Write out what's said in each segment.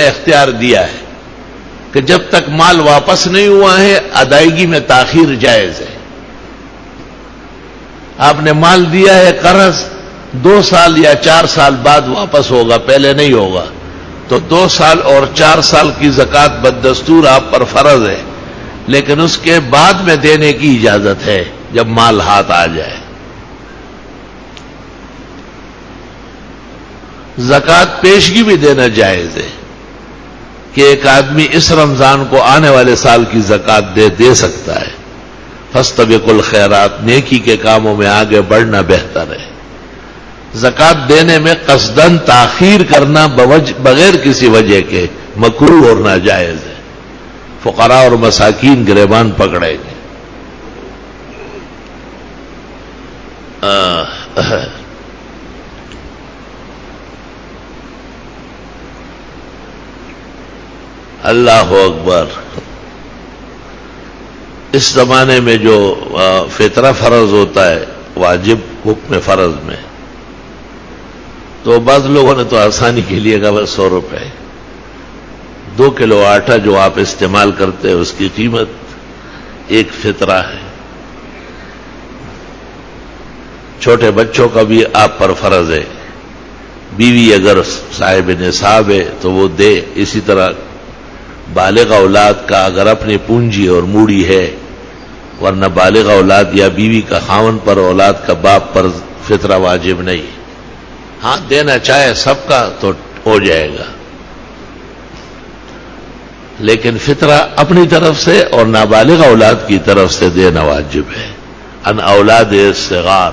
اختیار دیا ہے کہ جب تک مال واپس نہیں ہوا ہے ادائیگی میں تاخیر جائز ہے. آپ نے مال دیا ہے قرض 2 سال یا 4 سال بعد واپس ہوگا، پہلے نہیں ہوگا، تو 2 سال اور 4 سال کی زکوٰۃ بدستور آپ پر فرض ہے، لیکن اس کے بعد میں دینے کی اجازت ہے جب مال ہاتھ آ جائے. زکوٰۃ پیشگی بھی دینا جائز ہے کہ ایک آدمی اس رمضان کو آنے والے سال کی زکوٰۃ دے سکتا ہے. فاستبقوا الخیرات، نیکی کے کاموں میں آگے بڑھنا بہتر ہے. زکوٰۃ دینے میں قصداً تاخیر کرنا بغیر کسی وجہ کے مکروہ اور ناجائز ہے. فقراء اور مساکین گریبان پکڑیں گے. اللہ اکبر. اس زمانے میں جو فطرہ فرض ہوتا ہے واجب حکم فرض میں، تو بعض لوگوں نے تو آسانی کے لیے کہا 100 روپے. 2 کلو آٹا جو آپ استعمال کرتے ہیں اس کی قیمت ایک فطرہ ہے. چھوٹے بچوں کا بھی آپ پر فرض ہے. بیوی اگر صاحب نصاب ہے تو وہ دے. اسی طرح بالغ اولاد کا اگر اپنی پونجی اور موڑی ہے، ورنہ بالغ اولاد یا بیوی کا خاون پر اولاد کا باپ پر فطرہ واجب نہیں. ہاں دینا چاہے سب کا تو ہو جائے گا، لیکن فطرہ اپنی طرف سے اور نابالغ اولاد کی طرف سے دینا واجب ہے. ان اولاد صغار.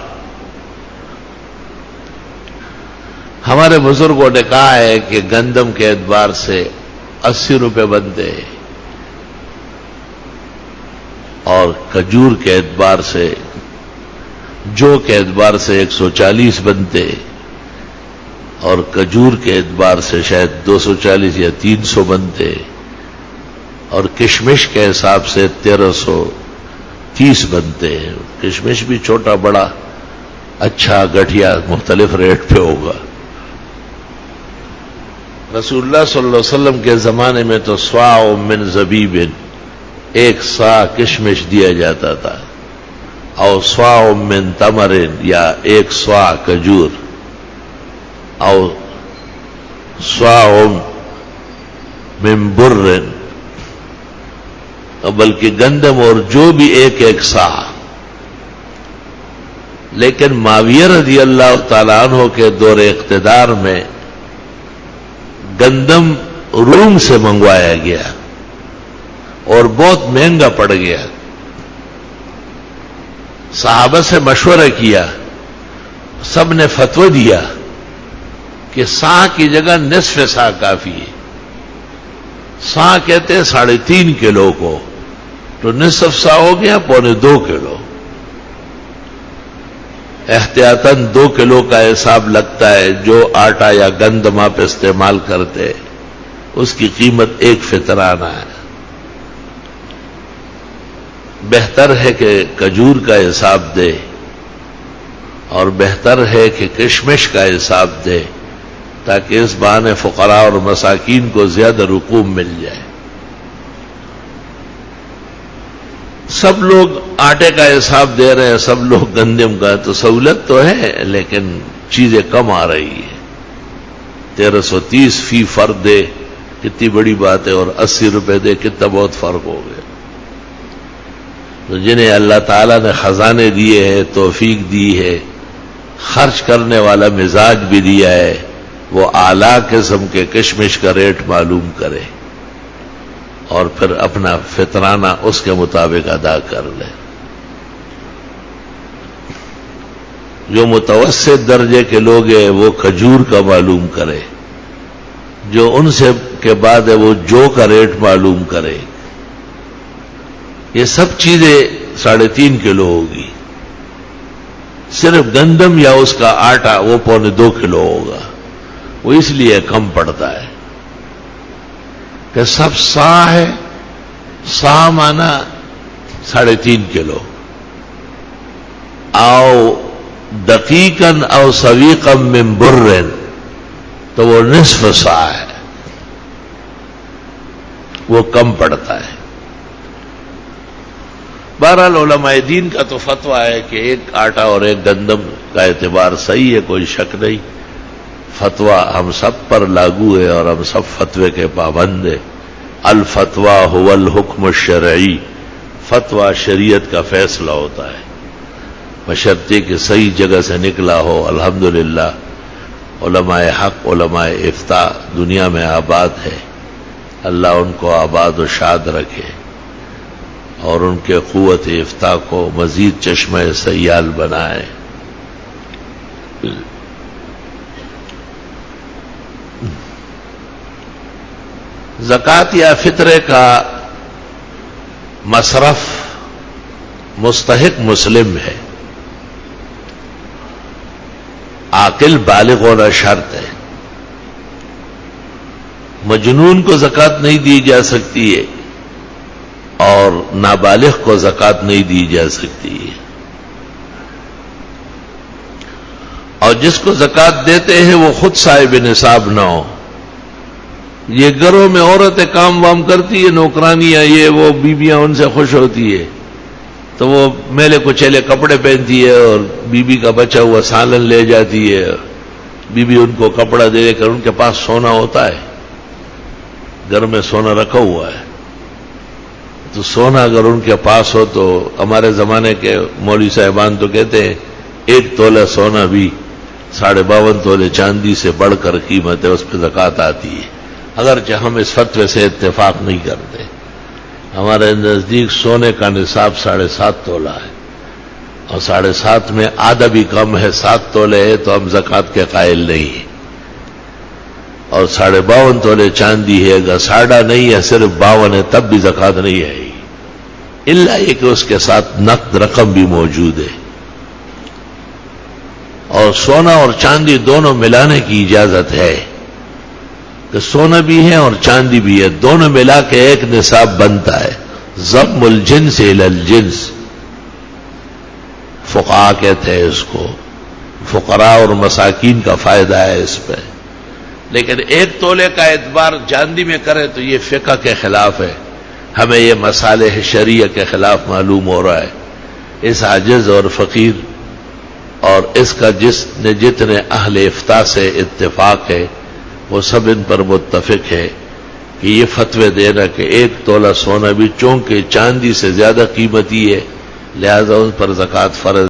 ہمارے بزرگوں نے کہا ہے کہ گندم کے اعتبار سے 80 روپے بنتے ہیں، اور کھجور کے اعتبار سے، جو کے اعتبار سے 140 بنتے، اور کھجور کے اعتبار سے شاید 240 یا 300 بنتے، اور کشمش کے حساب سے 1330 بنتے ہیں. کشمش بھی چھوٹا بڑا اچھا گٹھیا مختلف ریٹ پہ ہوگا. رسول اللہ صلی اللہ علیہ وسلم کے زمانے میں تو صاع من زبیب، 1 صاع کشمش دیا جاتا تھا، او صاع من تمر، یا 1 صاع کھجور، او صاع من بر، بلکہ گندم اور جو بھی 1 صاع. لیکن معاویہ رضی اللہ تعالیٰ عنہ کے دور اقتدار میں گندم روم سے منگوایا گیا اور بہت مہنگا پڑ گیا. صحابہ سے مشورہ کیا، سب نے فتوی دیا کہ صاع کی جگہ نصف صاع کافی ہے. صاع کہتے ہیں 3.5 کلو کو، تو نصف صاع ہو گیا 2.25 کلو. احتیاطاً 2 کلو کا حساب لگتا ہے. جو آٹا یا گندم آپ استعمال کرتے اس کی قیمت 1 فطرانہ ہے. بہتر ہے کہ کھجور کا حساب دے، اور بہتر ہے کہ کشمش کا حساب دے، تاکہ اس بہانے فقراء اور مساکین کو زیادہ رقوم مل جائے. سب لوگ آٹے کا حساب دے رہے ہیں، سب لوگ گندم کا، تو سہولت تو ہے لیکن چیزیں کم آ رہی ہیں. 1330 فی فرد دے، کتنی بڑی بات ہے، اور 80 روپے دے، کتنا بہت فرق ہو گیا. تو جنہیں اللہ تعالیٰ نے خزانے دیے ہیں، توفیق دی ہے، خرچ کرنے والا مزاج بھی دیا ہے، وہ اعلیٰ قسم کے کشمش کا ریٹ معلوم کرے اور پھر اپنا فطرانہ اس کے مطابق ادا کر لے. جو متوسط درجے کے لوگ ہیں وہ کھجور کا معلوم کرے، جو ان سے کے بعد ہے وہ جو کا ریٹ معلوم کرے. یہ سب چیزیں 3.5 کلو ہوگی. صرف گندم یا اس کا آٹا وہ 2.25 کلو ہوگا. وہ اس لیے کم پڑتا ہے کہ سب صاع ہے. صاع مانا 3.5 کلو. او دقیقاً او سویقاً من برن، تو وہ نصف صاع ہے. وہ کم پڑتا ہے۔ بہرحال علماء دین کا تو فتویٰ ہے کہ ایک آٹا اور ایک گندم کا اعتبار صحیح ہے، کوئی شک نہیں۔ فتویٰ ہم سب پر لاگو ہے اور ہم سب فتوے کے پابند ہیں۔ الفتویٰ هو الحکم الشرعی، فتویٰ شریعت کا فیصلہ ہوتا ہے، بشرطے کہ صحیح جگہ سے نکلا ہو۔ الحمدللہ علماء حق، علماء افتاء دنیا میں آباد ہے، اللہ ان کو آباد و شاد رکھے اور ان کے قوت افتاء کو مزید چشمہ سیال بنائے۔ زکوٰۃ یا فطرے کا مصرف مستحق مسلم ہے، عاقل بالغ ہونا شرط ہے۔ مجنون کو زکوٰۃ نہیں دی جا سکتی ہے اور نابالغ کو زکوٰۃ نہیں دی جا سکتی ہے، اور جس کو زکوٰۃ دیتے ہیں وہ خود صاحب نصاب نہ ہو۔ یہ گھروں میں عورتیں کام وام کرتی ہے، نوکرانیاں یہ وہ، بیویاں ان سے خوش ہوتی ہے تو وہ میلے کچیلے کپڑے پہنتی ہے اور بیوی کا بچا ہوا سالن لے جاتی ہے۔ بیوی ان کو کپڑا دے کر، ان کے پاس سونا ہوتا ہے، گھر میں سونا رکھا ہوا ہے، تو سونا اگر ان کے پاس ہو تو ہمارے زمانے کے مولوی صاحبان تو کہتے ہیں 1 تولہ سونا بھی 52.5 تولے چاندی سے بڑھ کر قیمت ہے، اس پہ زکوٰۃ آتی ہے۔ اگرچہ ہم اس فتوے سے اتفاق نہیں کرتے، ہمارے نزدیک سونے کا نصاب 7.5 تولہ ہے، اور 7.5 میں آدھا بھی کم ہے، 7 تولے ہے تو ہم زکوٰۃ کے قائل نہیں ہیں، اور 52.5 تولے چاندی ہے، اگر 7.5 نہیں ہے صرف 52 ہے تب بھی زکوٰۃ نہیں آئے گی، الا یہ کہ اس کے ساتھ نقد رقم بھی موجود ہے۔ اور سونا اور چاندی دونوں ملانے کی اجازت ہے کہ سونا بھی ہے اور چاندی بھی ہے، دونوں ملا کے ایک نصاب بنتا ہے۔ ضم الجنس الی الجنس فقہاء کہتے ہیں اس کو، فقراء اور مساکین کا فائدہ ہے اس پہ۔ لیکن 1 تولے کا اعتبار چاندی میں کرے تو یہ فقہ کے خلاف ہے، ہمیں یہ مصالح شریعہ کے خلاف معلوم ہو رہا ہے۔ اس عاجز اور فقیر اور اس کا جتنے اہل افتاء سے اتفاق ہے وہ سب ان پر متفق ہے کہ یہ فتوے دینا کہ 1 تولہ سونا بھی چونکہ چاندی سے زیادہ قیمتی ہے، لہذا ان پر زکوٰۃ فرض